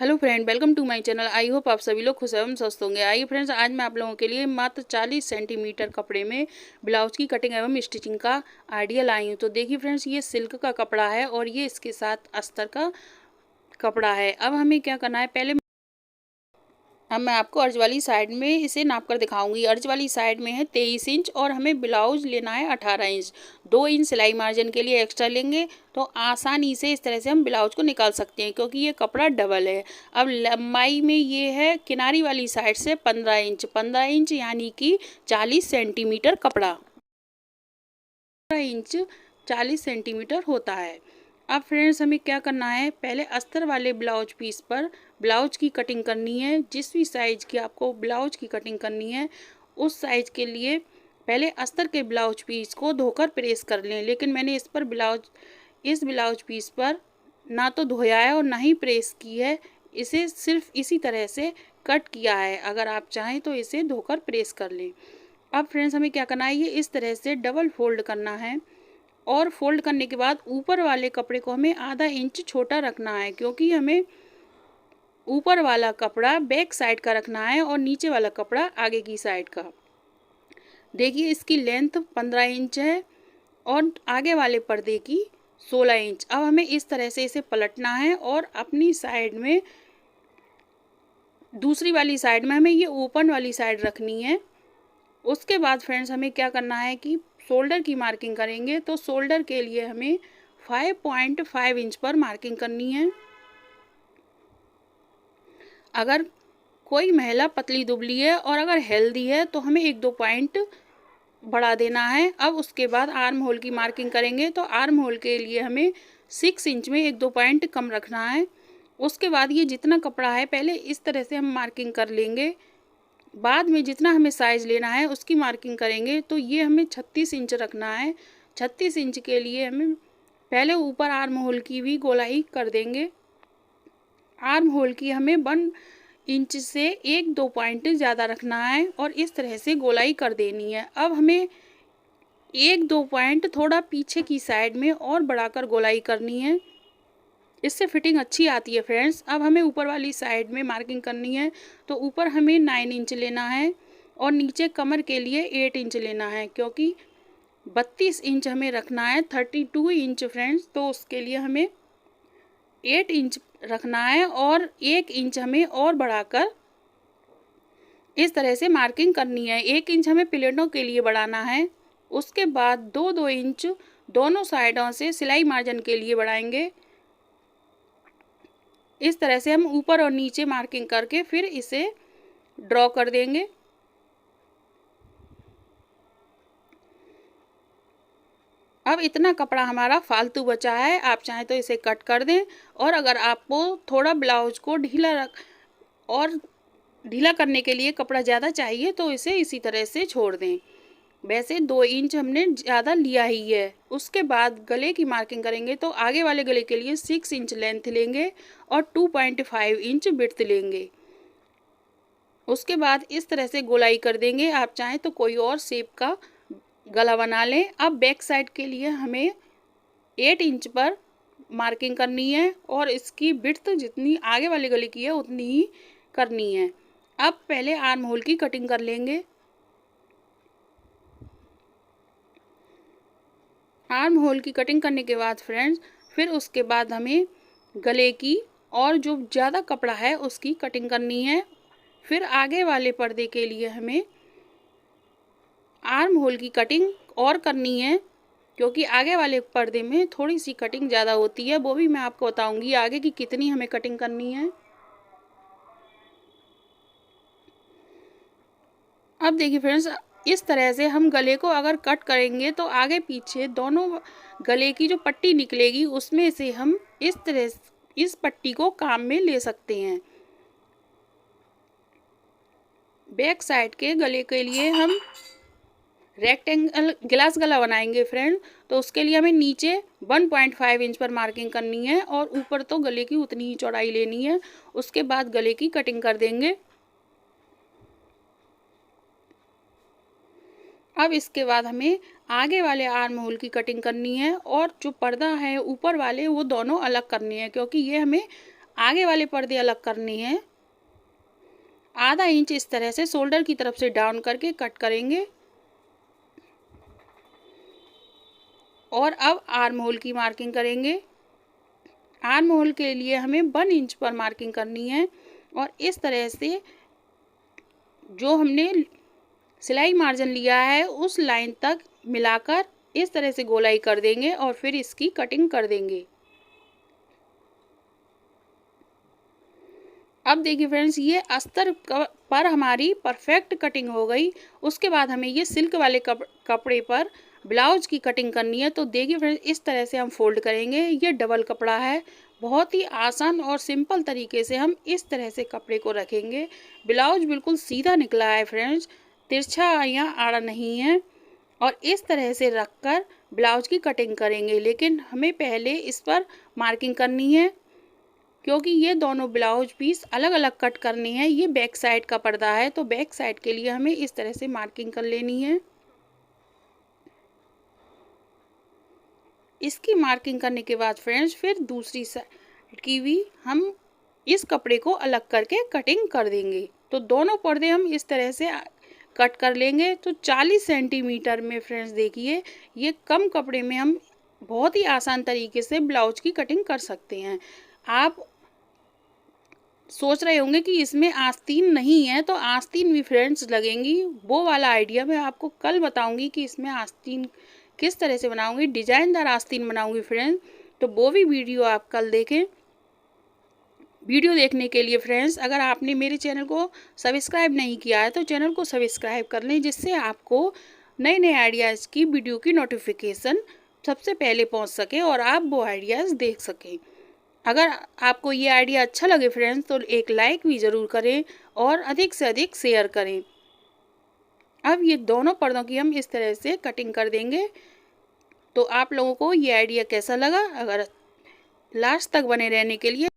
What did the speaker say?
Hello friend, welcome to my channel. I hope आप सभी लोग खुश एवं स्वस्थ होंगे। आइए फ्रेंड्स, आज मैं आप लोगों के लिए मात्र 40 सेंटीमीटर कपड़े में ब्लाउज की कटिंग एवं स्टिचिंग का आइडिया लाई हूँ। तो देखिए फ्रेंड्स, ये सिल्क का कपड़ा है और ये इसके साथ अस्तर का कपड़ा है। अब हमें क्या करना है, पहले अब मैं आपको अर्ज वाली साइड में इसे नाप कर दिखाऊंगी। अर्ज वाली साइड में है 23 इंच और हमें ब्लाउज लेना है 18 इंच। 2 इंच सिलाई मार्जिन के लिए एक्स्ट्रा लेंगे तो आसानी से इस तरह से हम ब्लाउज को निकाल सकते हैं, क्योंकि ये कपड़ा डबल है। अब लंबाई में ये है किनारी वाली साइड से 15 इंच, 15 इंच यानी कि 40 सेंटीमीटर कपड़ा, 15 इंच 40 सेंटीमीटर होता है। अब फ्रेंड्स, हमें क्या करना है, पहले अस्तर वाले ब्लाउज पीस पर ब्लाउज की कटिंग करनी है। जिस भी साइज़ की आपको ब्लाउज की कटिंग करनी है उस साइज़ के लिए पहले अस्तर के ब्लाउज पीस को धोकर प्रेस कर लें। लेकिन मैंने इस ब्लाउज पीस पर ना तो धोया है और ना ही प्रेस की है, इसे सिर्फ इसी तरह से कट किया है। अगर आप चाहें तो इसे धोकर प्रेस कर लें। अब फ्रेंड्स, हमें क्या करना है, ये इस तरह से डबल फोल्ड करना है और फोल्ड करने के बाद ऊपर वाले कपड़े को हमें आधा इंच छोटा रखना है, क्योंकि हमें ऊपर वाला कपड़ा बैक साइड का रखना है और नीचे वाला कपड़ा आगे की साइड का। देखिए, इसकी लेंथ 15 इंच है और आगे वाले पर्दे की 16 इंच। अब हमें इस तरह से इसे पलटना है और अपनी साइड में, दूसरी वाली साइड में हमें ये ओपन वाली साइड रखनी है। उसके बाद फ्रेंड्स, हमें क्या करना है कि शोल्डर की मार्किंग करेंगे। तो शोल्डर के लिए हमें 5.5 इंच पर मार्किंग करनी है। अगर कोई महिला पतली दुबली है और अगर हेल्दी है तो हमें 1-2 पॉइंट बढ़ा देना है। अब उसके बाद आर्म होल की मार्किंग करेंगे। तो आर्म होल के लिए हमें 6 इंच में 1-2 पॉइंट कम रखना है। उसके बाद ये जितना कपड़ा है पहले इस तरह से हम मार्किंग कर लेंगे। बाद में जितना हमें साइज़ लेना है उसकी मार्किंग करेंगे। तो ये हमें 36 इंच रखना है। 36 इंच के लिए हमें पहले ऊपर आर्म होल की भी गोलाई कर देंगे। आर्म होल की हमें 1 इंच से 1-2 पॉइंट ज़्यादा रखना है और इस तरह से गोलाई कर देनी है। अब हमें 1-2 पॉइंट थोड़ा पीछे की साइड में और बढ़ाकर गोलाई करनी है, इससे फिटिंग अच्छी आती है फ्रेंड्स। अब हमें ऊपर वाली साइड में मार्किंग करनी है। तो ऊपर हमें 9 इंच लेना है और नीचे कमर के लिए 8 इंच लेना है, क्योंकि 32 इंच हमें रखना है, 32 इंच फ्रेंड्स। तो उसके लिए हमें 8 इंच रखना है और 1 इंच हमें और बढ़ाकर इस तरह से मार्किंग करनी है। 1 इंच हमें प्लेटों के लिए बढ़ाना है। उसके बाद 2-2 इंच दोनों साइडों से सिलाई मार्जिन के लिए बढ़ाएंगे। इस तरह से हम ऊपर और नीचे मार्किंग करके फिर इसे ड्रॉ कर देंगे। अब इतना कपड़ा हमारा फालतू बचा है, आप चाहें तो इसे कट कर दें। और अगर आपको थोड़ा ब्लाउज को ढीला करने के लिए कपड़ा ज़्यादा चाहिए तो इसे इसी तरह से छोड़ दें। वैसे 2 इंच हमने ज़्यादा लिया ही है। उसके बाद गले की मार्किंग करेंगे। तो आगे वाले गले के लिए 6 इंच लेंथ लेंगे और 2.5 इंच विड्थ लेंगे। उसके बाद इस तरह से गोलाई कर देंगे। आप चाहें तो कोई और शेप का गला बना लें। अब बैक साइड के लिए हमें 8 इंच पर मार्किंग करनी है और इसकी विड्थ जितनी आगे वाले गले की है उतनी ही करनी है। अब पहले आर्म होल की कटिंग कर लेंगे। आर्म होल की कटिंग करने के बाद फ्रेंड्स, फिर उसके बाद हमें गले की और जो ज़्यादा कपड़ा है उसकी कटिंग करनी है। फिर आगे वाले पर्दे के लिए हमें आर्म होल की कटिंग और करनी है, क्योंकि आगे वाले पर्दे में थोड़ी सी कटिंग ज़्यादा होती है। वो भी मैं आपको बताऊंगी आगे की कितनी हमें कटिंग करनी है। अब देखिए फ्रेंड्स, इस तरह से हम गले को अगर कट करेंगे तो आगे पीछे दोनों गले की जो पट्टी निकलेगी उसमें से हम इस पट्टी को काम में ले सकते हैं। बैक साइड के गले के लिए हम रेक्टेंगल ग्लास गला बनाएंगे फ्रेंड। तो उसके लिए हमें नीचे 1.5 इंच पर मार्किंग करनी है और ऊपर तो गले की उतनी ही चौड़ाई लेनी है। उसके बाद गले की कटिंग कर देंगे। अब इसके बाद हमें आगे वाले आर्म होल की कटिंग करनी है और जो पर्दा है ऊपर वाले वो दोनों अलग करने हैं, क्योंकि ये हमें आगे वाले पर्दे अलग करने हैं। आधा इंच इस तरह से शोल्डर की तरफ से डाउन करके कट करेंगे। और अब आर्म होल की मार्किंग करेंगे। आर्म होल के लिए हमें 1 इंच पर मार्किंग करनी है और इस तरह से जो हमने सिलाई मार्जिन लिया है उस लाइन तक मिलाकर इस तरह से गोलाई कर देंगे और फिर इसकी कटिंग कर देंगे। अब देखिए फ्रेंड्स, ये अस्तर पर हमारी परफेक्ट कटिंग हो गई। उसके बाद हमें ये सिल्क वाले कपड़े पर ब्लाउज की कटिंग करनी है। तो देखिए फ्रेंड्स, इस तरह से हम फोल्ड करेंगे। ये डबल कपड़ा है। बहुत ही आसान और सिंपल तरीके से हम इस तरह से कपड़े को रखेंगे। ब्लाउज बिल्कुल सीधा निकला है फ्रेंड्स, तिरछा या आड़ा नहीं है। और इस तरह से रखकर ब्लाउज की कटिंग करेंगे। लेकिन हमें पहले इस पर मार्किंग करनी है क्योंकि ये दोनों ब्लाउज पीस अलग अलग कट करने हैं। ये बैक साइड का पर्दा है तो बैक साइड के लिए हमें इस तरह से मार्किंग कर लेनी है। इसकी मार्किंग करने के बाद फ्रेंड्स फिर दूसरी साइड की भी हम इस कपड़े को अलग करके कटिंग कर देंगे। तो दोनों पर्दे हम इस तरह से कट कर लेंगे। तो 40 सेंटीमीटर में फ्रेंड्स देखिए, ये कम कपड़े में हम बहुत ही आसान तरीके से ब्लाउज की कटिंग कर सकते हैं। आप सोच रहे होंगे कि इसमें आस्तीन नहीं है, तो आस्तीन भी फ्रेंड्स लगेंगी। वो वाला आइडिया मैं आपको कल बताऊंगी कि इसमें आस्तीन किस तरह से बनाऊंगी, डिजाइनदार आस्तीन बनाऊंगी फ्रेंड्स। तो वो भी वीडियो आप कल देखें। वीडियो देखने के लिए फ्रेंड्स, अगर आपने मेरे चैनल को सब्सक्राइब नहीं किया है तो चैनल को सब्सक्राइब कर लें, जिससे आपको नए नए आइडियाज़ की वीडियो की नोटिफिकेशन सबसे पहले पहुंच सके और आप वो आइडियाज़ देख सकें। अगर आपको ये आइडिया अच्छा लगे फ्रेंड्स तो एक लाइक भी ज़रूर करें और अधिक से अधिक शेयर करें। अब ये दोनों पर्दों की हम इस तरह से कटिंग कर देंगे। तो आप लोगों को ये आइडिया कैसा लगा? अगर लास्ट तक बने रहने के लिए